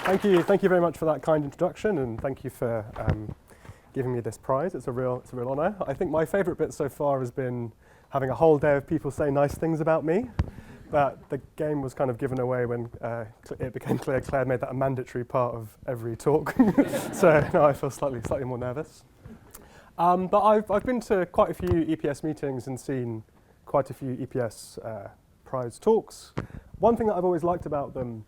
Thank you very much for that kind introduction, and thank you for giving me this prize. It's a real honour. I think my favourite bit so far has been having a whole day of people say nice things about me, but the game was kind of given away when it became clear Claire made that a mandatory part of every talk. So now I feel slightly more nervous. But I've been to quite a few EPS meetings and seen quite a few EPS prize talks. One thing that I've always liked about them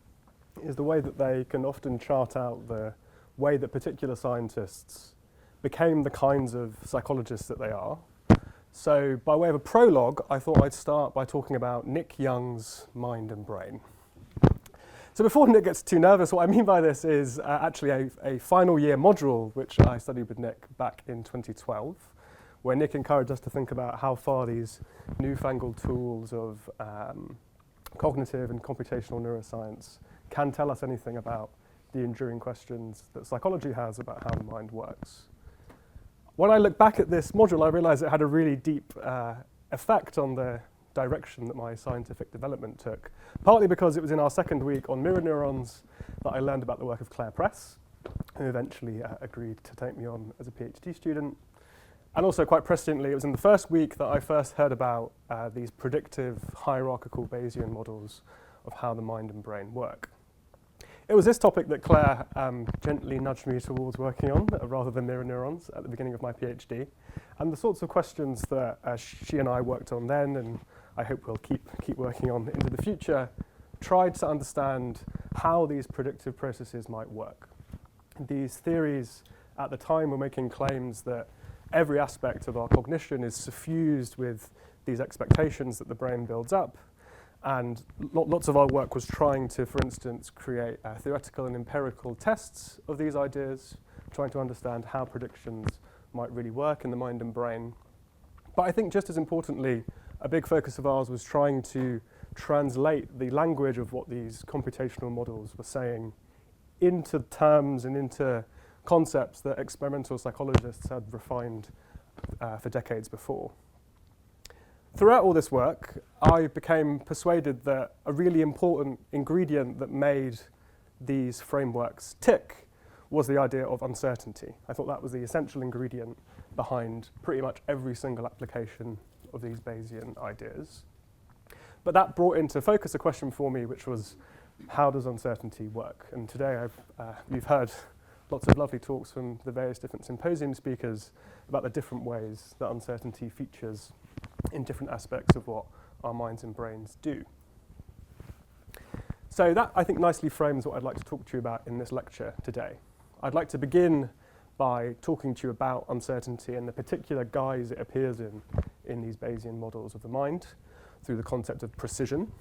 is the way that they can often chart out the way that particular scientists became the kinds of psychologists that they are. So by way of a prologue, I thought I'd start by talking about Nick Young's mind and brain. So before Nick gets too nervous, what I mean by this is actually a final year module which I studied with Nick back in 2012, where Nick encouraged us to think about how far these newfangled tools of cognitive and computational neuroscience can tell us anything about the enduring questions that psychology has about how the mind works. When I look back at this module, I realised it had a really deep effect on the direction that my scientific development took, partly because it was in our second week on mirror neurons that I learned about the work of Claire Press, who eventually agreed to take me on as a PhD student. And also, quite presciently, it was in the first week that I first heard about these predictive hierarchical Bayesian models of how the mind and brain work. It was this topic that Claire gently nudged me towards working on, rather than mirror neurons, at the beginning of my PhD. And the sorts of questions that she and I worked on then, and I hope we'll keep working on into the future, tried to understand how these predictive processes might work. These theories at the time were making claims that every aspect of our cognition is suffused with these expectations that the brain builds up. And lots of our work was trying to, for instance, create theoretical and empirical tests of these ideas, trying to understand how predictions might really work in the mind and brain. But I think just as importantly, a big focus of ours was trying to translate the language of what these computational models were saying into terms and into concepts that experimental psychologists had refined for decades before. Throughout all this work, I became persuaded that a really important ingredient that made these frameworks tick was the idea of uncertainty. I thought that was the essential ingredient behind pretty much every single application of these Bayesian ideas. But that brought into focus a question for me, which was, how does uncertainty work? And today you've heard lots of lovely talks from the various different symposium speakers about the different ways that uncertainty features in different aspects of what our minds and brains do. So that, I think, nicely frames what I'd like to talk to you about in this lecture today. I'd like to begin by talking to you about uncertainty and the particular guise it appears in these Bayesian models of the mind through the concept of precision.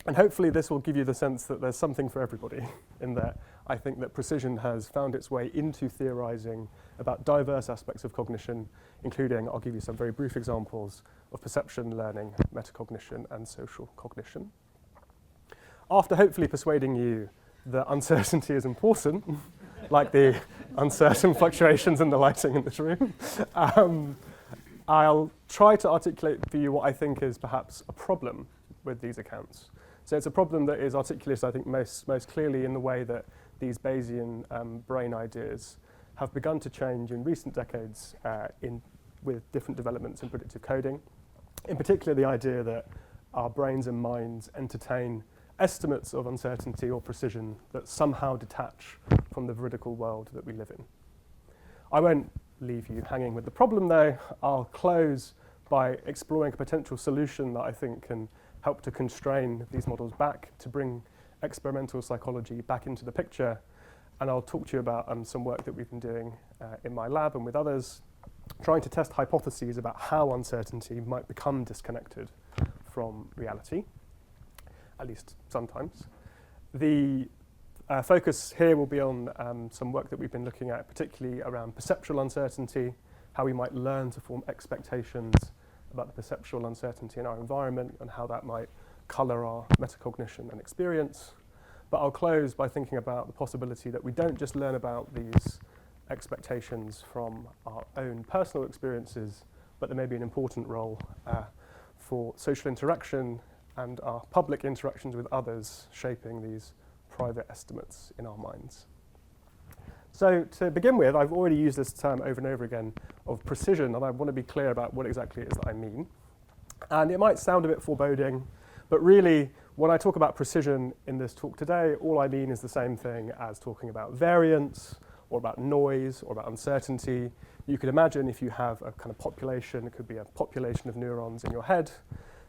And hopefully this will give you the sense that there's something for everybody, in that I think that precision has found its way into theorizing about diverse aspects of cognition, including, I'll give you some very brief examples of perception, learning, metacognition, and social cognition. After hopefully persuading you that uncertainty is important, like the uncertain fluctuations in the lighting in this room, I'll try to articulate for you what I think is perhaps a problem with these accounts. So it's a problem that is articulated, I think, most clearly in the way that these Bayesian brain ideas have begun to change in recent decades with different developments in predictive coding. In particular, the idea that our brains and minds entertain estimates of uncertainty or precision that somehow detach from the veridical world that we live in. I won't leave you hanging with the problem, though. I'll close by exploring a potential solution that I think can help to constrain these models back, to bring experimental psychology back into the picture. And I'll talk to you about some work that we've been doing in my lab and with others, trying to test hypotheses about how uncertainty might become disconnected from reality, at least sometimes. The focus here will be on some work that we've been looking at, particularly around perceptual uncertainty, how we might learn to form expectations about the perceptual uncertainty in our environment and how that might colour our metacognition and experience. But I'll close by thinking about the possibility that we don't just learn about these expectations from our own personal experiences, but there may be an important role for social interaction and our public interactions with others shaping these private estimates in our minds. So to begin with, I've already used this term over and over again of precision, and I want to be clear about what exactly it is that I mean. And it might sound a bit foreboding, but really, when I talk about precision in this talk today, all I mean is the same thing as talking about variance, or about noise, or about uncertainty. You could imagine if you have a kind of population, it could be a population of neurons in your head,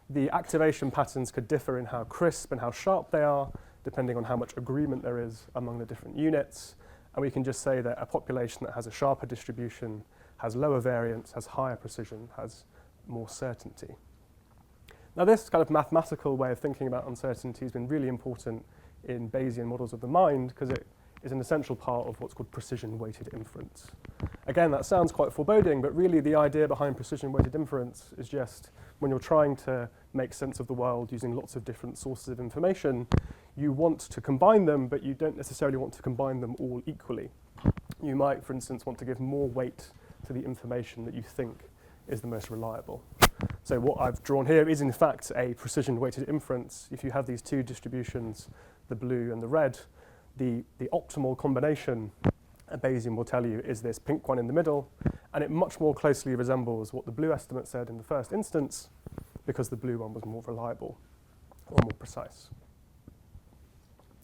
the activation patterns could differ in how crisp and how sharp they are, depending on how much agreement there is among the different units. And we can just say that a population that has a sharper distribution has lower variance, has higher precision, has more certainty. Now, this kind of mathematical way of thinking about uncertainty has been really important in Bayesian models of the mind because it is an essential part of what's called precision-weighted inference. Again, that sounds quite foreboding, but really the idea behind precision-weighted inference is just when you're trying to make sense of the world using lots of different sources of information, you want to combine them, but you don't necessarily want to combine them all equally. You might, for instance, want to give more weight to the information that you think is the most reliable. So what I've drawn here is in fact a precision-weighted inference. If you have these two distributions, the blue and the red, the optimal combination, Bayesian will tell you, is this pink one in the middle, and it much more closely resembles what the blue estimate said in the first instance because the blue one was more reliable or more precise.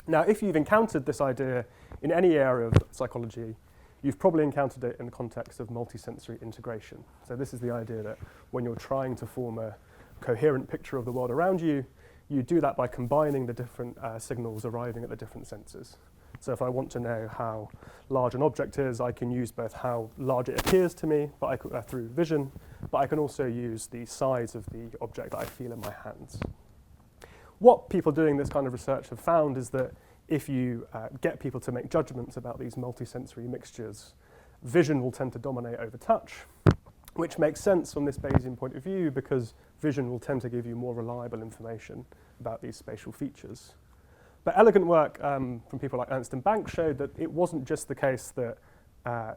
Now, if you've encountered this idea in any area of psychology, you've probably encountered it in the context of multisensory integration. So this is the idea that when you're trying to form a coherent picture of the world around you, you do that by combining the different signals arriving at the different senses. So if I want to know how large an object is, I can use both how large it appears to me through vision, but I can also use the size of the object that I feel in my hands. What people doing this kind of research have found is that if you get people to make judgments about these multisensory mixtures, vision will tend to dominate over touch, which makes sense from this Bayesian point of view because vision will tend to give you more reliable information about these spatial features. But elegant work from people like Ernst and Bank showed that it wasn't just the case that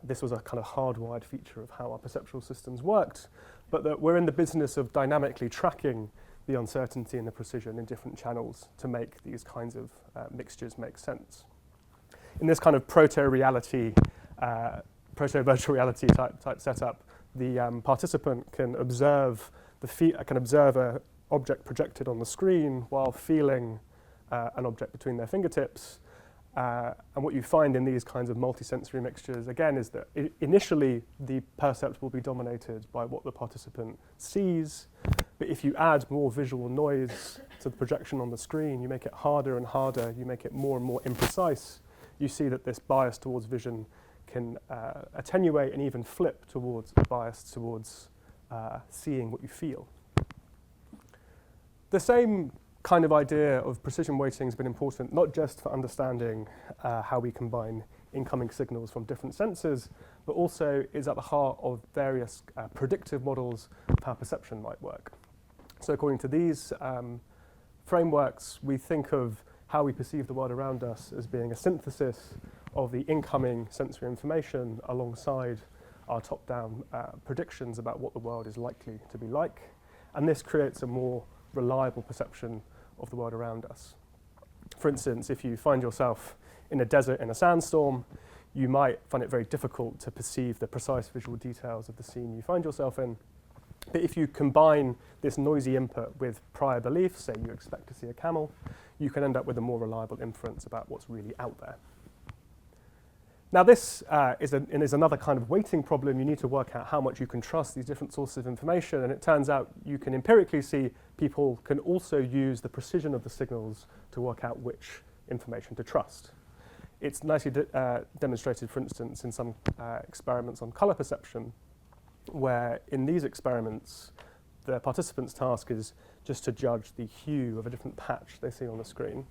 this was a kind of hardwired feature of how our perceptual systems worked, but that we're in the business of dynamically tracking the uncertainty and the precision in different channels to make these kinds of mixtures make sense. In this kind of proto-reality, proto-virtual reality type setup, the participant can observe an object projected on the screen while feeling an object between their fingertips. And what you find in these kinds of multisensory mixtures, again, is that initially the percept will be dominated by what the participant sees. But if you add more visual noise to the projection on the screen, you make it harder and harder, you make it more and more imprecise, you see that this bias towards vision can attenuate and even flip towards a bias towards seeing what you feel. The same kind of idea of precision weighting has been important, not just for understanding how we combine incoming signals from different sensors, but also is at the heart of various predictive models of how perception might work. So according to these frameworks, we think of how we perceive the world around us as being a synthesis of the incoming sensory information alongside our top-down predictions about what the world is likely to be like. And this creates a more reliable perception of the world around us. For instance, if you find yourself in a desert in a sandstorm, you might find it very difficult to perceive the precise visual details of the scene you find yourself in. But if you combine this noisy input with prior beliefs, say you expect to see a camel, you can end up with a more reliable inference about what's really out there. Now this is another kind of weighting problem. You need to work out how much you can trust these different sources of information, and it turns out you can empirically see people can also use the precision of the signals to work out which information to trust. It's nicely demonstrated, for instance, in some experiments on color perception, where in these experiments, the participant's task is just to judge the hue of a different patch they see on the screen.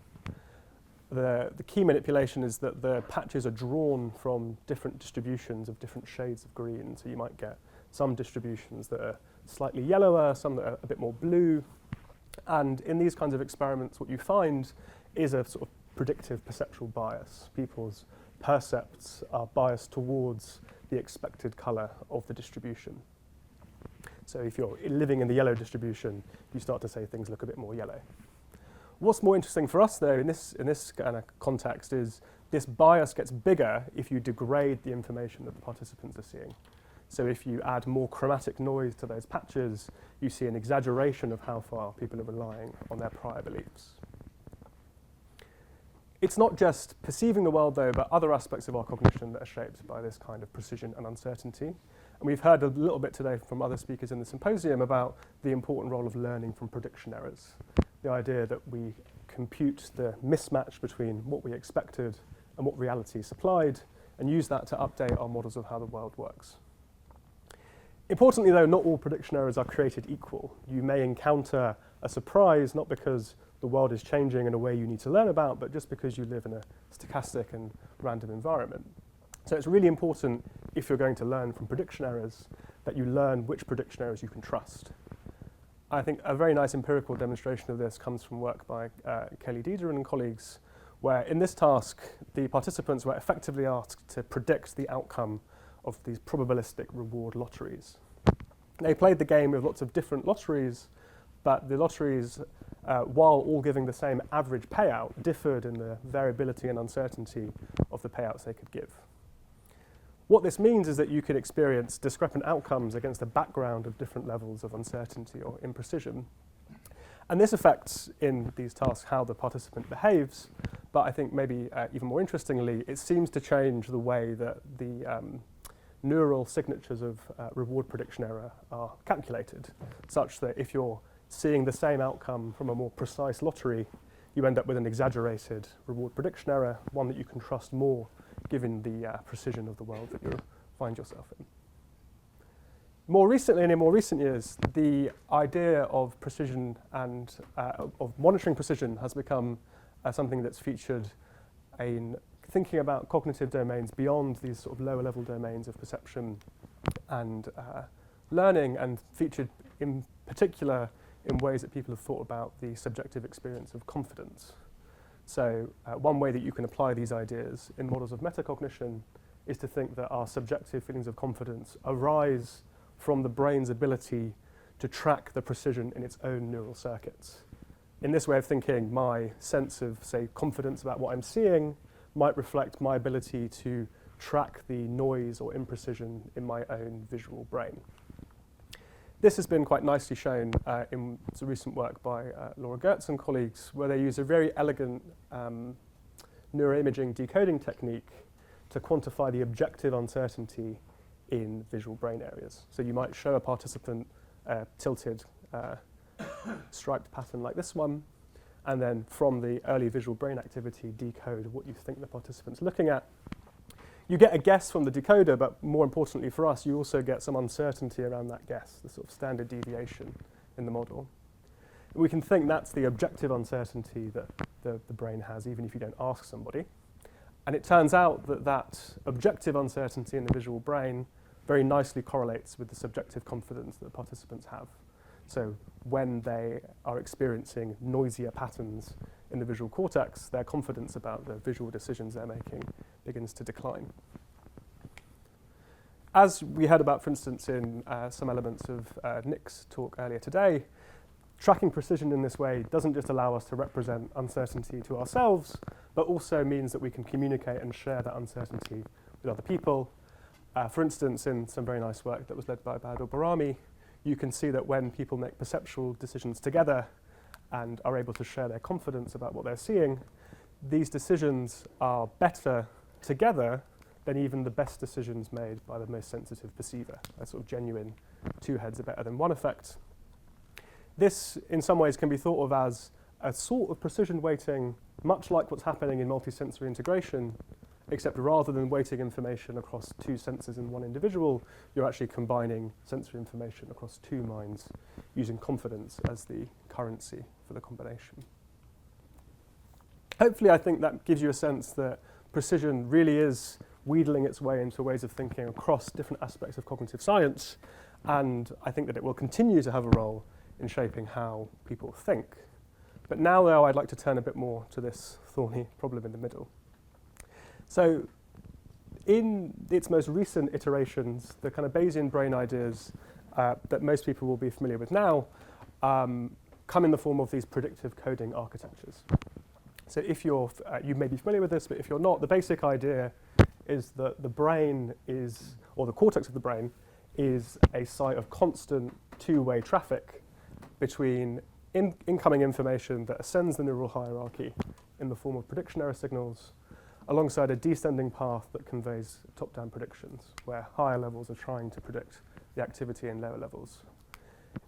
The key manipulation is that the patches are drawn from different distributions of different shades of green. So you might get some distributions that are slightly yellower, some that are a bit more blue. And in these kinds of experiments, what you find is a sort of predictive perceptual bias. People's percepts are biased towards the expected color of the distribution. So if you're living in the yellow distribution, you start to say things look a bit more yellow. What's more interesting for us, though, in this kind of context, is this bias gets bigger if you degrade the information that the participants are seeing. So if you add more chromatic noise to those patches, you see an exaggeration of how far people are relying on their prior beliefs. It's not just perceiving the world, though, but other aspects of our cognition that are shaped by this kind of precision and uncertainty. And we've heard a little bit today from other speakers in the symposium about the important role of learning from prediction errors. The idea that we compute the mismatch between what we expected and what reality supplied, and use that to update our models of how the world works. Importantly, though, not all prediction errors are created equal. You may encounter a surprise, not because the world is changing in a way you need to learn about, but just because you live in a stochastic and random environment. So it's really important, if you're going to learn from prediction errors, that you learn which prediction errors you can trust. I think a very nice empirical demonstration of this comes from work by Kelly Deder and colleagues, where in this task, the participants were effectively asked to predict the outcome of these probabilistic reward lotteries. They played the game with lots of different lotteries, but the lotteries, while all giving the same average payout, differed in the variability and uncertainty of the payouts they could give. What this means is that you can experience discrepant outcomes against a background of different levels of uncertainty or imprecision. And this affects, in these tasks, how the participant behaves, but I think maybe even more interestingly, it seems to change the way that the neural signatures of reward prediction error are calculated, such that if you're seeing the same outcome from a more precise lottery, you end up with an exaggerated reward prediction error, one that you can trust more given the precision of the world that you find yourself in. More recently, and in more recent years, the idea of precision and of monitoring precision has become something that's featured in thinking about cognitive domains beyond these sort of lower level domains of perception and learning, and featured in particular in ways that people have thought about the subjective experience of confidence. So one way that you can apply these ideas in models of metacognition is to think that our subjective feelings of confidence arise from the brain's ability to track the precision in its own neural circuits. In this way of thinking, my sense of, say, confidence about what I'm seeing might reflect my ability to track the noise or imprecision in my own visual brain. This has been quite nicely shown in some recent work by Laura Gertz and colleagues, where they use a very elegant neuroimaging decoding technique to quantify the objective uncertainty in visual brain areas. So you might show a participant a tilted striped pattern like this one, and then from the early visual brain activity decode what you think the participant's looking at. You get a guess from the decoder, but more importantly for us, you also get some uncertainty around that guess, the sort of standard deviation in the model. We can think that's the objective uncertainty that the brain has, even if you don't ask somebody. And it turns out that that objective uncertainty in the visual brain very nicely correlates with the subjective confidence that the participants have. So when they are experiencing noisier patterns in the visual cortex, their confidence about the visual decisions they're making begins to decline. As we heard about, for instance, in some elements of Nick's talk earlier today, tracking precision in this way doesn't just allow us to represent uncertainty to ourselves, but also means that we can communicate and share that uncertainty with other people. For instance, in some very nice work that was led by Bahadur Barami, you can see that when people make perceptual decisions together and are able to share their confidence about what they're seeing, these decisions are better together than even the best decisions made by the most sensitive perceiver. A sort of genuine two heads are better than one effect. This, in some ways, can be thought of as a sort of precision weighting, much like what's happening in multisensory integration, except rather than weighting information across two senses in one individual, you're actually combining sensory information across two minds using confidence as the currency for the combination. Hopefully, I think that gives you a sense that precision really is wheedling its way into ways of thinking across different aspects of cognitive science, and I think that it will continue to have a role in shaping how people think. But now, though, I'd like to turn a bit more to this thorny problem in the middle. So in its most recent iterations, the kind of Bayesian brain ideas that most people will be familiar with now come in the form of these predictive coding architectures. So if you're, you may be familiar with this, but if you're not, the basic idea is that the brain is, or the cortex of the brain, is a site of constant two-way traffic between incoming information that ascends the neural hierarchy in the form of prediction error signals, alongside a descending path that conveys top-down predictions, where higher levels are trying to predict the activity in lower levels.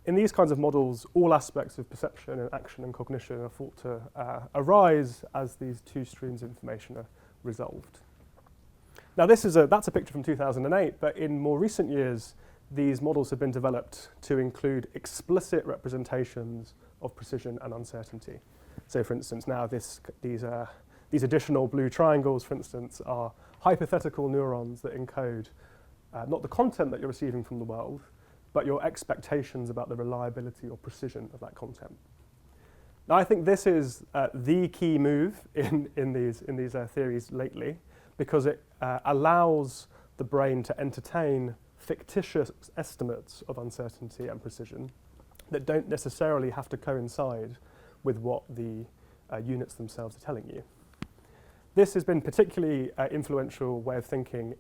In these kinds of models, all aspects of perception and action and cognition are thought to arise as these two streams of information are resolved. Now, that's a picture from 2008, but in more recent years, these models have been developed to include explicit representations of precision and uncertainty. So, for instance, now these additional blue triangles, for instance, are hypothetical neurons that encode not the content that you're receiving from the world, but your expectations about the reliability or precision of that content. Now, I think this is the key move in these theories lately, because it allows the brain to entertain fictitious estimates of uncertainty and precision that don't necessarily have to coincide with what the units themselves are telling you. This has been particularly influential way of thinking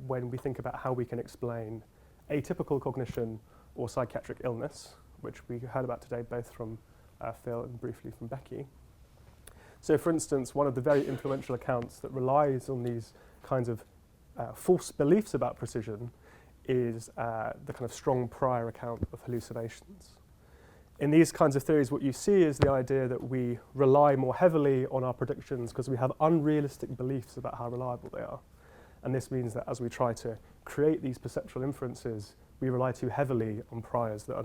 when we think about how we can explain atypical cognition or psychiatric illness, which we heard about today both from Phil and briefly from Becky. So, for instance, one of the very influential accounts that relies on these kinds of false beliefs about precision is the kind of strong prior account of hallucinations. In these kinds of theories, what you see is the idea that we rely more heavily on our predictions because we have unrealistic beliefs about how reliable they are. And this means that as we try to create these perceptual inferences, we rely too heavily on priors that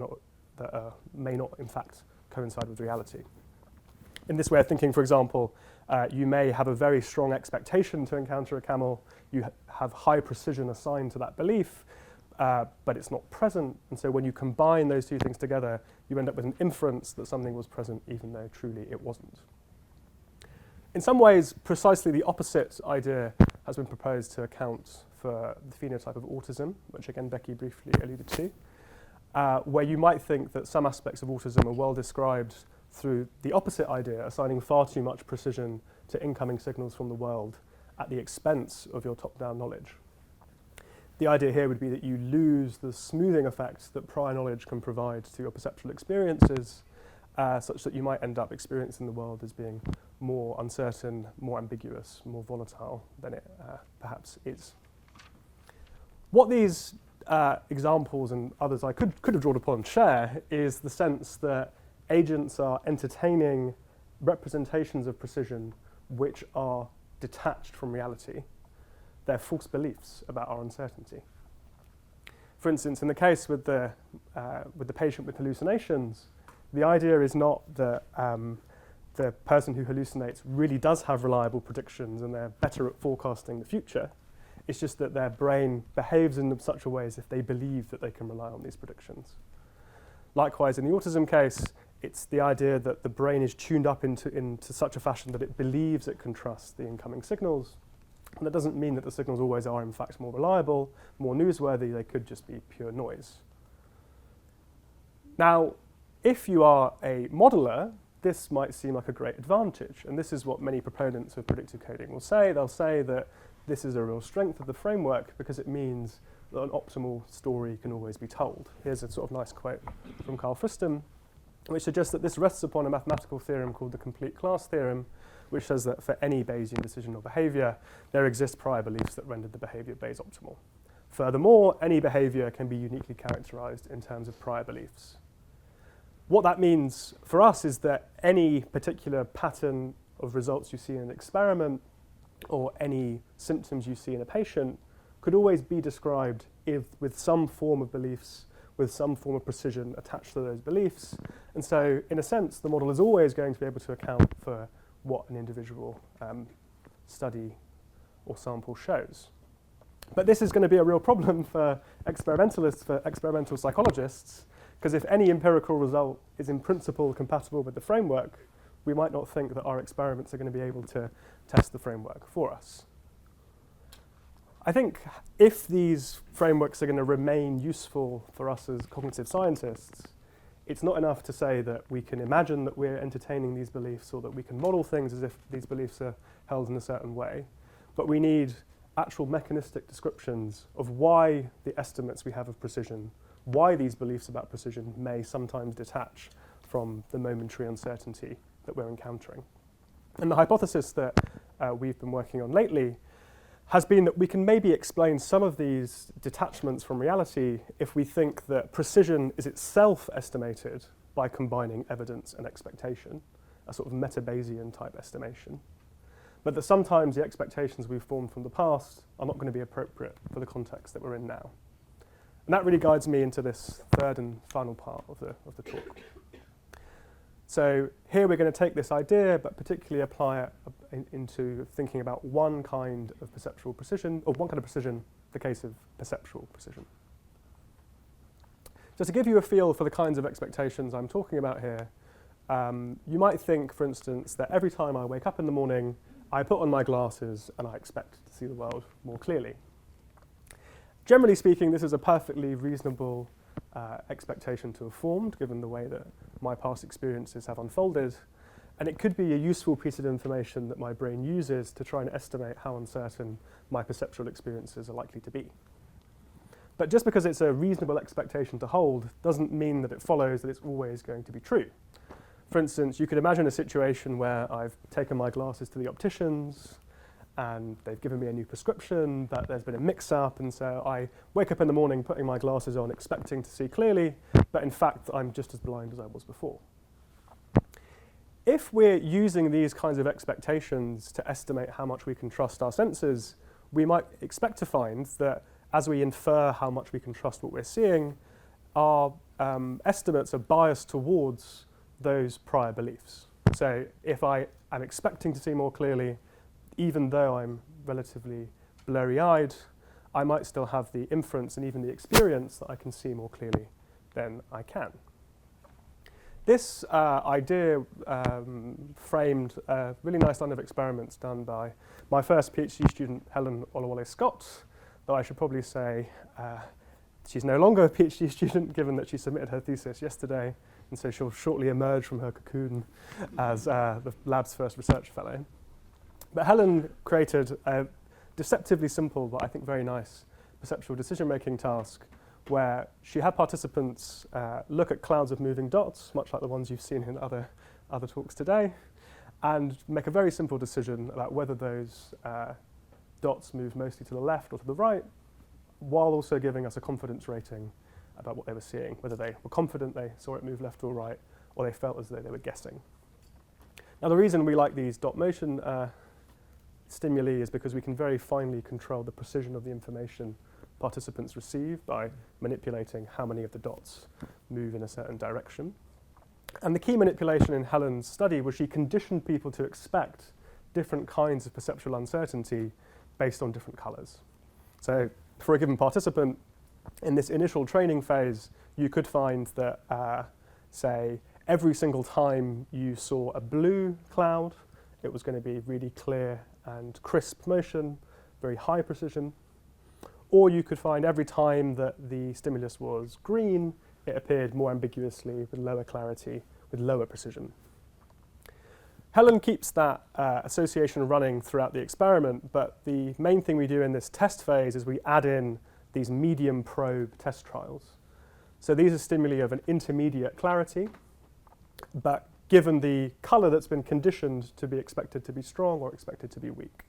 may not, in fact, coincide with reality. In this way of thinking, for example, you may have a very strong expectation to encounter a camel. You have high precision assigned to that belief, but it's not present. And so when you combine those two things together, you end up with an inference that something was present even though truly it wasn't. In some ways, precisely the opposite idea has been proposed to account for the phenotype of autism, which again Becky briefly alluded to, where you might think that some aspects of autism are well described through the opposite idea, assigning far too much precision to incoming signals from the world at the expense of your top-down knowledge. The idea here would be that you lose the smoothing effects that prior knowledge can provide to your perceptual experiences, such that you might end up experiencing the world as being more uncertain, more ambiguous, more volatile than it perhaps is. What these examples and others I could have drawn upon share is the sense that agents are entertaining representations of precision which are detached from reality. They're false beliefs about our uncertainty. For instance, in the case with the patient with hallucinations, the idea is not that the person who hallucinates really does have reliable predictions and they're better at forecasting the future. It's just that their brain behaves in such a way as if they believe that they can rely on these predictions. Likewise, in the autism case, it's the idea that the brain is tuned up into such a fashion that it believes it can trust the incoming signals. And that doesn't mean that the signals always are, in fact, more reliable, more newsworthy. They could just be pure noise. Now, if you are a modeler, this might seem like a great advantage. And this is what many proponents of predictive coding will say. They'll say that this is a real strength of the framework because it means that an optimal story can always be told. Here's a sort of nice quote from Carl Friston, which suggests that this rests upon a mathematical theorem called the complete class theorem, which says that for any Bayesian decision or behavior, there exist prior beliefs that render the behavior Bayes optimal. Furthermore, any behavior can be uniquely characterized in terms of prior beliefs. What that means for us is that any particular pattern of results you see in an experiment or any symptoms you see in a patient could always be described with some form of beliefs, with some form of precision attached to those beliefs. And so, in a sense, the model is always going to be able to account for what an individual study or sample shows. But this is going to be a real problem for experimentalists, for experimental psychologists, because if any empirical result is in principle compatible with the framework, we might not think that our experiments are going to be able to test the framework for us. I think if these frameworks are going to remain useful for us as cognitive scientists, it's not enough to say that we can imagine that we're entertaining these beliefs or that we can model things as if these beliefs are held in a certain way, but we need actual mechanistic descriptions of why the estimates we have of precision, why these beliefs about precision may sometimes detach from the momentary uncertainty that we're encountering. And the hypothesis that we've been working on lately has been that we can maybe explain some of these detachments from reality if we think that precision is itself estimated by combining evidence and expectation, a sort of meta-Bayesian type estimation. But that sometimes the expectations we've formed from the past are not going to be appropriate for the context that we're in now. And that really guides me into this third and final part of the talk. So here we're going to take this idea, but particularly apply it into thinking about one kind of perceptual precision, or one kind of precision, the case of perceptual precision. Just to give you a feel for the kinds of expectations I'm talking about here, you might think, for instance, that every time I wake up in the morning, I put on my glasses and I expect to see the world more clearly. Generally speaking, this is a perfectly reasonable expectation to have formed, given the way that my past experiences have unfolded, and it could be a useful piece of information that my brain uses to try and estimate how uncertain my perceptual experiences are likely to be. But just because it's a reasonable expectation to hold doesn't mean that it follows that it's always going to be true. For instance, you could imagine a situation where I've taken my glasses to the opticians and they've given me a new prescription, but there's been a mix-up, and so I wake up in the morning putting my glasses on expecting to see clearly, but in fact I'm just as blind as I was before. If we're using these kinds of expectations to estimate how much we can trust our senses, we might expect to find that as we infer how much we can trust what we're seeing, our estimates are biased towards those prior beliefs. So if I am expecting to see more clearly, even though I'm relatively blurry-eyed, I might still have the inference and even the experience that I can see more clearly than I can. This idea framed a really nice line of experiments done by my first PhD student, Helen Olawale-Scott, though I should probably say she's no longer a PhD student, given that she submitted her thesis yesterday, and so she'll shortly emerge from her cocoon as the lab's first research fellow. But Helen created a deceptively simple, but I think very nice, perceptual decision-making task where she had participants look at clouds of moving dots, much like the ones you've seen in other talks today, and make a very simple decision about whether those dots move mostly to the left or to the right, while also giving us a confidence rating about what they were seeing, whether they were confident they saw it move left or right, or they felt as though they were guessing. Now, the reason we like these dot motion stimuli is because we can very finely control the precision of the information participants receive by manipulating how many of the dots move in a certain direction. And the key manipulation in Helen's study was she conditioned people to expect different kinds of perceptual uncertainty based on different colors. So for a given participant, in this initial training phase, you could find that, say, every single time you saw a blue cloud, it was going to be really clear and crisp motion, very high precision. Or you could find every time that the stimulus was green, it appeared more ambiguously with lower clarity, with lower precision. Helen keeps that association running throughout the experiment, but the main thing we do in this test phase is we add in these medium probe test trials. So these are stimuli of an intermediate clarity, but given the color that's been conditioned to be expected to be strong or expected to be weak.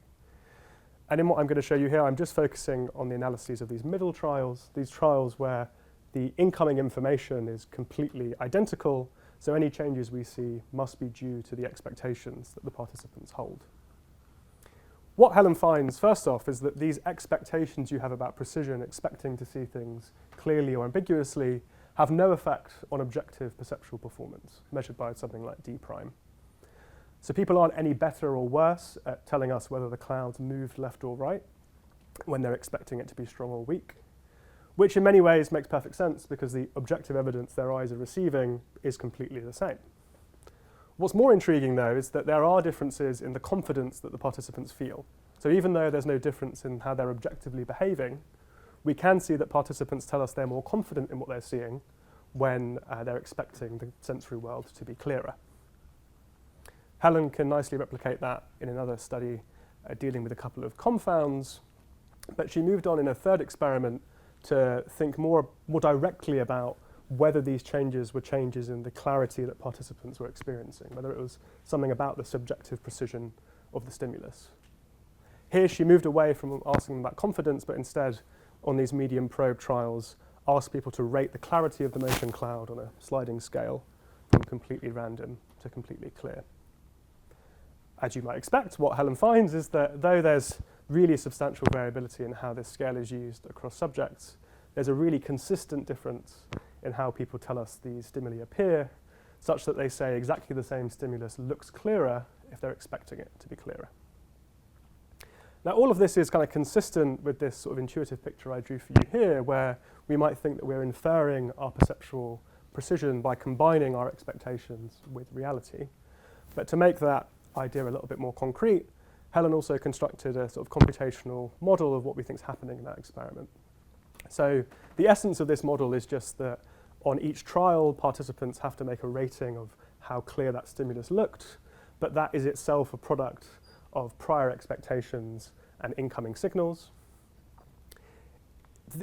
And in what I'm going to show you here, I'm just focusing on the analyses of these middle trials, these trials where the incoming information is completely identical, so any changes we see must be due to the expectations that the participants hold. What Helen finds, first off, is that these expectations you have about precision, expecting to see things clearly or ambiguously, have no effect on objective perceptual performance, measured by something like D prime. So people aren't any better or worse at telling us whether the clouds moved left or right when they're expecting it to be strong or weak, which in many ways makes perfect sense because the objective evidence their eyes are receiving is completely the same. What's more intriguing, though, is that there are differences in the confidence that the participants feel. So even though there's no difference in how they're objectively behaving, we can see that participants tell us they're more confident in what they're seeing, when they're expecting the sensory world to be clearer. Helen can nicely replicate that in another study dealing with a couple of confounds, but she moved on in a third experiment to think more directly about whether these changes were changes in the clarity that participants were experiencing, whether it was something about the subjective precision of the stimulus. Here she moved away from asking them about confidence, but instead, on these medium probe trials, asked people to rate the clarity of the motion cloud on a sliding scale from completely random to completely clear. As you might expect, what Helen finds is that though there's really substantial variability in how this scale is used across subjects, there's a really consistent difference in how people tell us these stimuli appear, such that they say exactly the same stimulus looks clearer if they're expecting it to be clearer. Now, all of this is kind of consistent with this sort of intuitive picture I drew for you here, where we might think that we're inferring our perceptual precision by combining our expectations with reality. But to make that idea a little bit more concrete, Helen also constructed a sort of computational model of what we think is happening in that experiment. So the essence of this model is just that on each trial, participants have to make a rating of how clear that stimulus looked, but that is itself a product of prior expectations and incoming signals.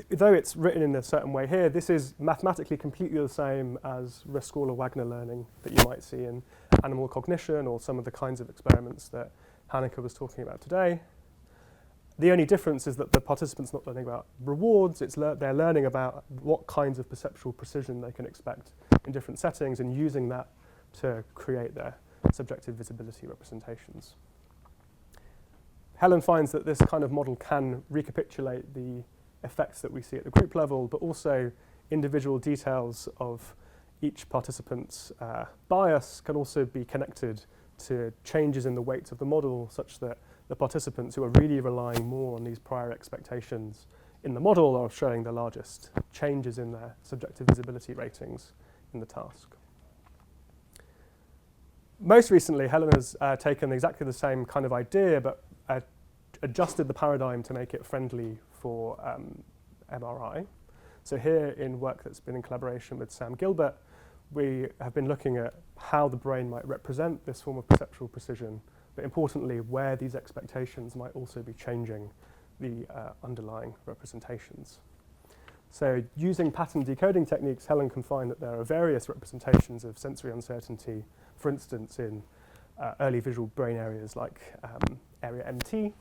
Though it's written in a certain way here, this is mathematically completely the same as Rescorla-Wagner learning that you might see in animal cognition or some of the kinds of experiments that Hanneke was talking about today. The only difference is that the participants are not learning about rewards, they're learning about what kinds of perceptual precision they can expect in different settings and using that to create their subjective visibility representations. Helen finds that this kind of model can recapitulate the effects that we see at the group level, but also individual details of each participant's bias can also be connected to changes in the weight of the model, such that the participants who are really relying more on these prior expectations in the model are showing the largest changes in their subjective visibility ratings in the task. Most recently, Helen has taken exactly the same kind of idea, but adjusted the paradigm to make it friendly for MRI. So here, in work that's been in collaboration with Sam Gilbert, we have been looking at how the brain might represent this form of perceptual precision, but importantly, where these expectations might also be changing the underlying representations. So using pattern decoding techniques, Helen can find that there are various representations of sensory uncertainty, for instance, in early visual brain areas like area MT.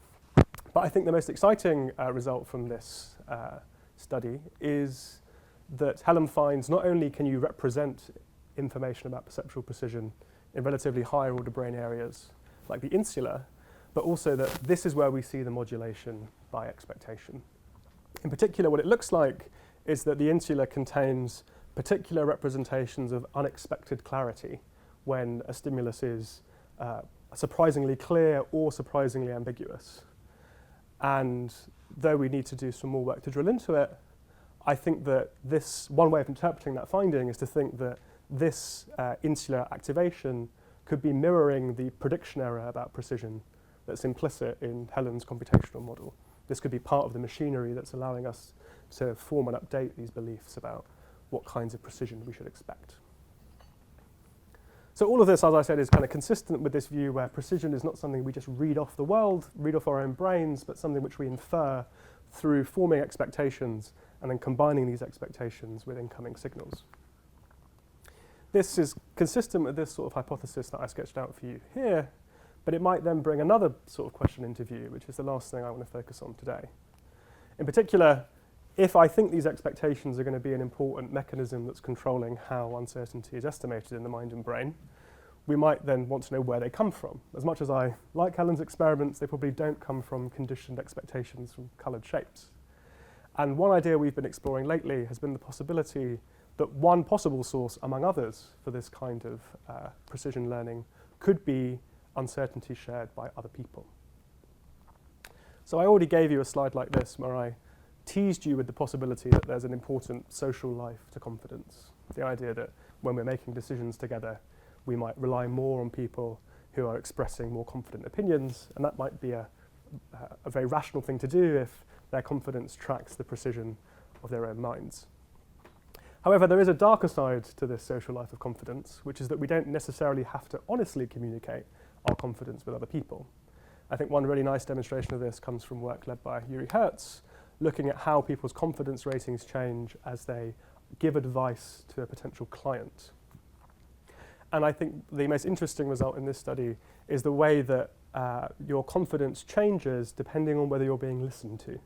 But I think the most exciting result from this study is that Helen finds not only can you represent information about perceptual precision in relatively higher order brain areas like the insula, but also that this is where we see the modulation by expectation. In particular, what it looks like is that the insula contains particular representations of unexpected clarity when a stimulus is surprisingly clear or surprisingly ambiguous. And though we need to do some more work to drill into it, I think that this, one way of interpreting that finding is to think that this insular activation could be mirroring the prediction error about precision that's implicit in Helen's computational model. This could be part of the machinery that's allowing us to form and update these beliefs about what kinds of precision we should expect. So all of this, as I said, is kind of consistent with this view where precision is not something we just read off the world, read off our own brains, but something which we infer through forming expectations and then combining these expectations with incoming signals. This is consistent with this sort of hypothesis that I sketched out for you here, but it might then bring another sort of question into view, which is the last thing I want to focus on today. In particular, if I think these expectations are going to be an important mechanism that's controlling how uncertainty is estimated in the mind and brain, we might then want to know where they come from. As much as I like Helen's experiments, they probably don't come from conditioned expectations from coloured shapes. And one idea we've been exploring lately has been the possibility that one possible source, among others, for this kind of precision learning could be uncertainty shared by other people. So I already gave you a slide like this where I teased you with the possibility that there's an important social life to confidence. The idea that when we're making decisions together, we might rely more on people who are expressing more confident opinions, and that might be a very rational thing to do if their confidence tracks the precision of their own minds. However, there is a darker side to this social life of confidence, which is that we don't necessarily have to honestly communicate our confidence with other people. I think one really nice demonstration of this comes from work led by Uri Hertz, looking at how people's confidence ratings change as they give advice to a potential client. And I think the most interesting result in this study is the way that your confidence changes depending on whether you're being listened to.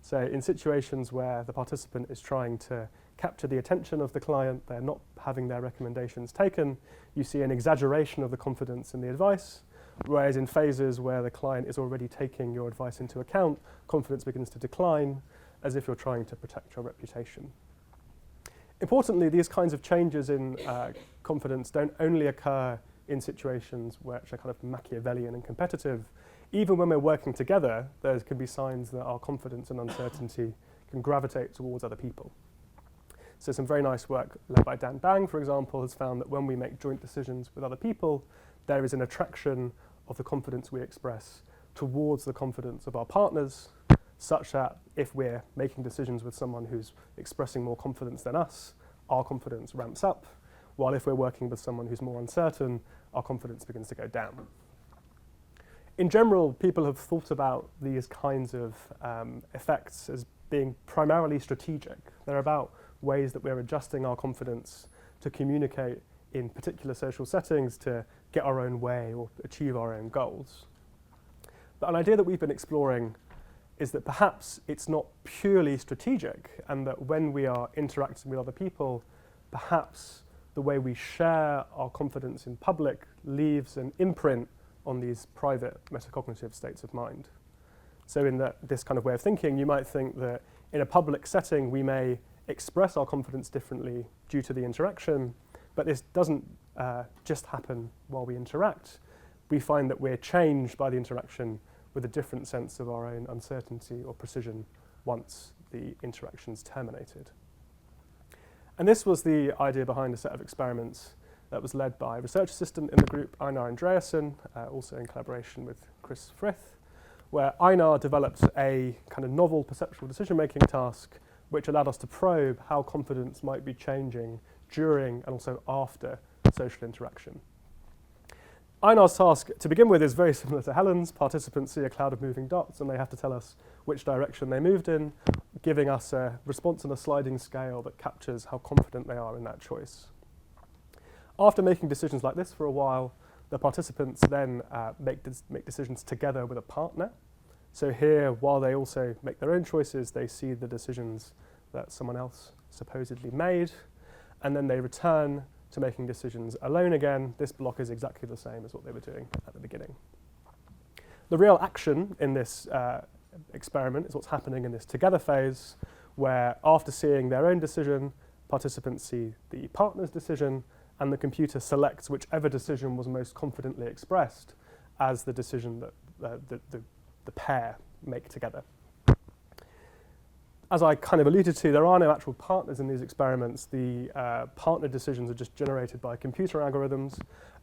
So in situations where the participant is trying to capture the attention of the client, they're not having their recommendations taken, you see an exaggeration of the confidence in the advice, whereas in phases where the client is already taking your advice into account, confidence begins to decline, as if you're trying to protect your reputation. Importantly, these kinds of changes in confidence don't only occur in situations which are kind of Machiavellian and competitive. Even when we're working together, there can be signs that our confidence and uncertainty can gravitate towards other people. So some very nice work led by Dan Bang, for example, has found that when we make joint decisions with other people, there is an attraction of the confidence we express towards the confidence of our partners, such that if we're making decisions with someone who's expressing more confidence than us, our confidence ramps up, while if we're working with someone who's more uncertain, our confidence begins to go down. In general, people have thought about these kinds of effects as being primarily strategic. They're about ways that we're adjusting our confidence to communicate in particular social settings to get our own way or achieve our own goals. But an idea that we've been exploring is that perhaps it's not purely strategic, and that when we are interacting with other people, perhaps the way we share our confidence in public leaves an imprint on these private metacognitive states of mind. So in this kind of way of thinking, you might think that in a public setting, we may express our confidence differently due to the interaction, but this doesn't just happen while we interact. We find that we're changed by the interaction with a different sense of our own uncertainty or precision once the interaction's terminated. And this was the idea behind a set of experiments that was led by a research assistant in the group, Einar Andreasen, also in collaboration with Chris Frith, where Einar developed a kind of novel perceptual decision-making task which allowed us to probe how confidence might be changing during and also after social interaction. Einar's task, to begin with, is very similar to Helen's. Participants see a cloud of moving dots and they have to tell us which direction they moved in, giving us a response on a sliding scale that captures how confident they are in that choice. After making decisions like this for a while, the participants then make decisions together with a partner. So here, while they also make their own choices, they see the decisions that someone else supposedly made, and then they return to making decisions alone again. This block is exactly the same as what they were doing at the beginning. The real action in this experiment is what's happening in this together phase, where after seeing their own decision, participants see the partner's decision, and the computer selects whichever decision was most confidently expressed as the decision that the pair make together. As I kind of alluded to, there are no actual partners in these experiments. The partner decisions are just generated by computer algorithms,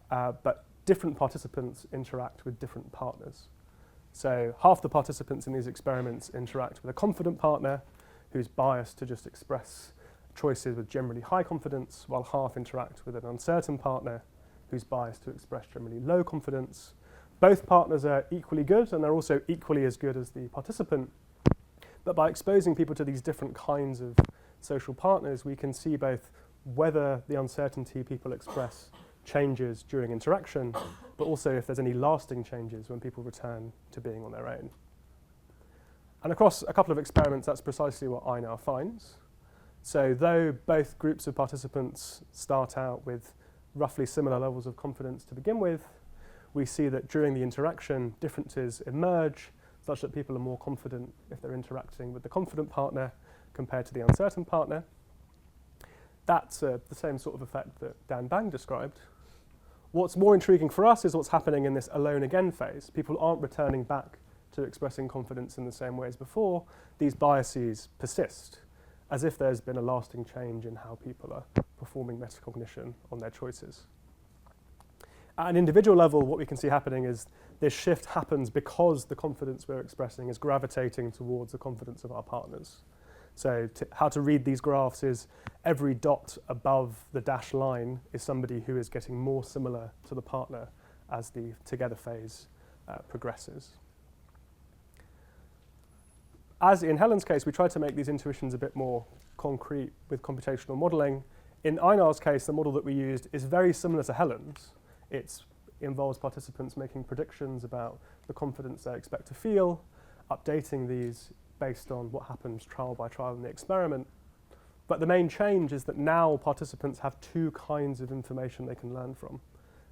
but different participants interact with different partners. So half the participants in these experiments interact with a confident partner who's biased to just express choices with generally high confidence, while half interact with an uncertain partner who's biased to express generally low confidence. Both partners are equally good, and they're also equally as good as the participant. But by exposing people to these different kinds of social partners, we can see both whether the uncertainty people express changes during interaction, but also if there's any lasting changes when people return to being on their own. And across a couple of experiments, that's precisely what Einar finds. So though both groups of participants start out with roughly similar levels of confidence to begin with, we see that during the interaction, differences emerge such that people are more confident if they're interacting with the confident partner compared to the uncertain partner. That's the same sort of effect that Dan Bang described. What's more intriguing for us is what's happening in this alone again phase. People aren't returning back to expressing confidence in the same way as before. These biases persist, as if there's been a lasting change in how people are performing metacognition on their choices. At an individual level, what we can see happening is this shift happens because the confidence we're expressing is gravitating towards the confidence of our partners. So how to read these graphs is every dot above the dashed line is somebody who is getting more similar to the partner as the together phase progresses. As in Helen's case, we tried to make these intuitions a bit more concrete with computational modeling. In Einar's case, the model that we used is very similar to Helen's. It involves participants making predictions about the confidence they expect to feel, updating these based on what happens trial by trial in the experiment. But the main change is that now participants have two kinds of information they can learn from.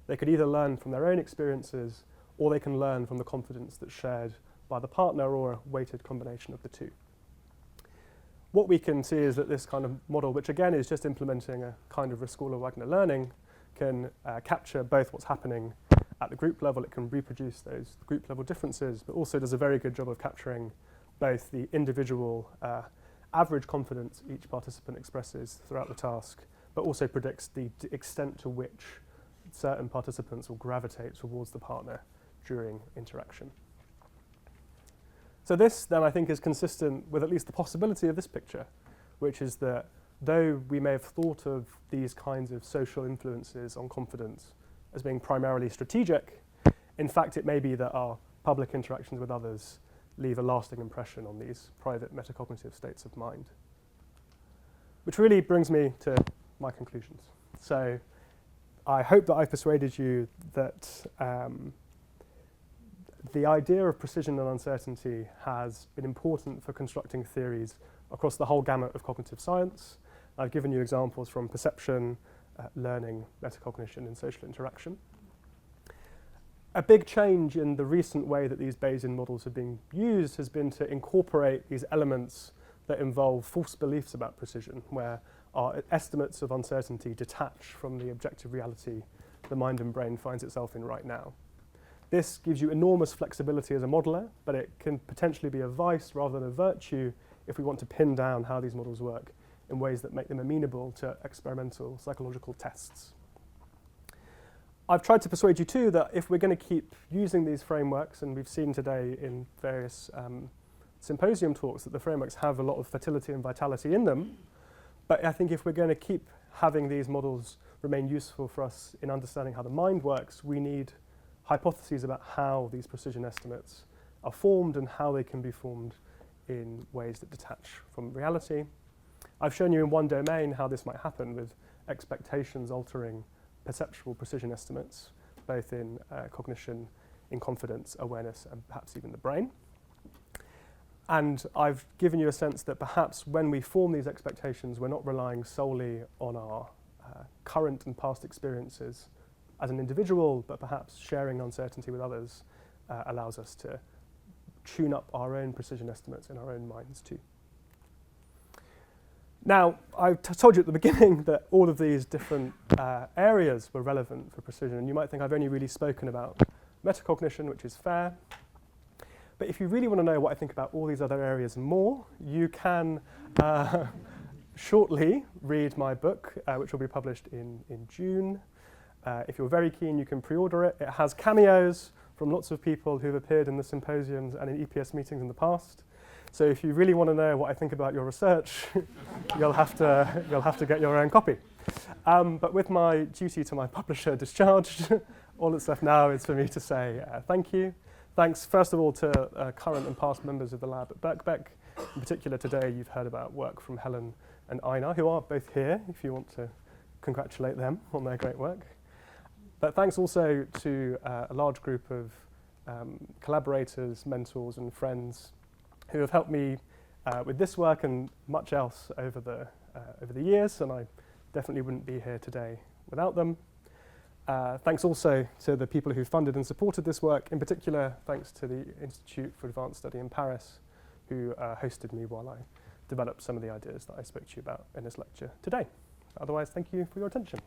They could either learn from their own experiences, or they can learn from the confidence that's shared by the partner, or a weighted combination of the two. What we can see is that this kind of model, which again is just implementing a kind of Rescorla-Wagner learning, can capture both what's happening at the group level. It can reproduce those group level differences, but also does a very good job of capturing both the individual average confidence each participant expresses throughout the task, but also predicts the extent to which certain participants will gravitate towards the partner during interaction. So this, then, I think is consistent with at least the possibility of this picture, which is that though we may have thought of these kinds of social influences on confidence as being primarily strategic, in fact, it may be that our public interactions with others leave a lasting impression on these private metacognitive states of mind. Which really brings me to my conclusions. So I hope that I've persuaded you that the idea of precision and uncertainty has been important for constructing theories across the whole gamut of cognitive science. I've given you examples from perception, learning, metacognition, and social interaction. A big change in the recent way that these Bayesian models have been used has been to incorporate these elements that involve false beliefs about precision, where our estimates of uncertainty detach from the objective reality the mind and brain finds itself in right now. This gives you enormous flexibility as a modeler, but it can potentially be a vice rather than a virtue if we want to pin down how these models work in ways that make them amenable to experimental psychological tests. I've tried to persuade you too that if we're going to keep using these frameworks, and we've seen today in various symposium talks that the frameworks have a lot of fertility and vitality in them, but I think if we're going to keep having these models remain useful for us in understanding how the mind works, we need hypotheses about how these precision estimates are formed and how they can be formed in ways that detach from reality. I've shown you in one domain how this might happen with expectations altering perceptual precision estimates, both in cognition, in confidence, awareness, and perhaps even the brain. And I've given you a sense that perhaps when we form these expectations, we're not relying solely on our current and past experiences as an individual, but perhaps sharing uncertainty with others allows us to tune up our own precision estimates in our own minds too. Now, I told you at the beginning that all of these different areas were relevant for precision, and you might think I've only really spoken about metacognition, which is fair. But if you really want to know what I think about all these other areas and more, you can shortly read my book, which will be published in June. If you're very keen, you can pre-order it. It has cameos from lots of people who've appeared in the symposiums and in EPS meetings in the past. So if you really want to know what I think about your research, you'll have to get your own copy. But with my duty to my publisher discharged, all that's left now is for me to say thank you. Thanks, first of all, to current and past members of the lab at Birkbeck. In particular, today you've heard about work from Helen and Einar, who are both here, if you want to congratulate them on their great work. But thanks also to a large group of collaborators, mentors, and friends who have helped me with this work and much else over the years, and I definitely wouldn't be here today without them. Thanks also to the people who funded and supported this work. In particular, thanks to the Institute for Advanced Study in Paris, who hosted me while I developed some of the ideas that I spoke to you about in this lecture today. Otherwise, thank you for your attention.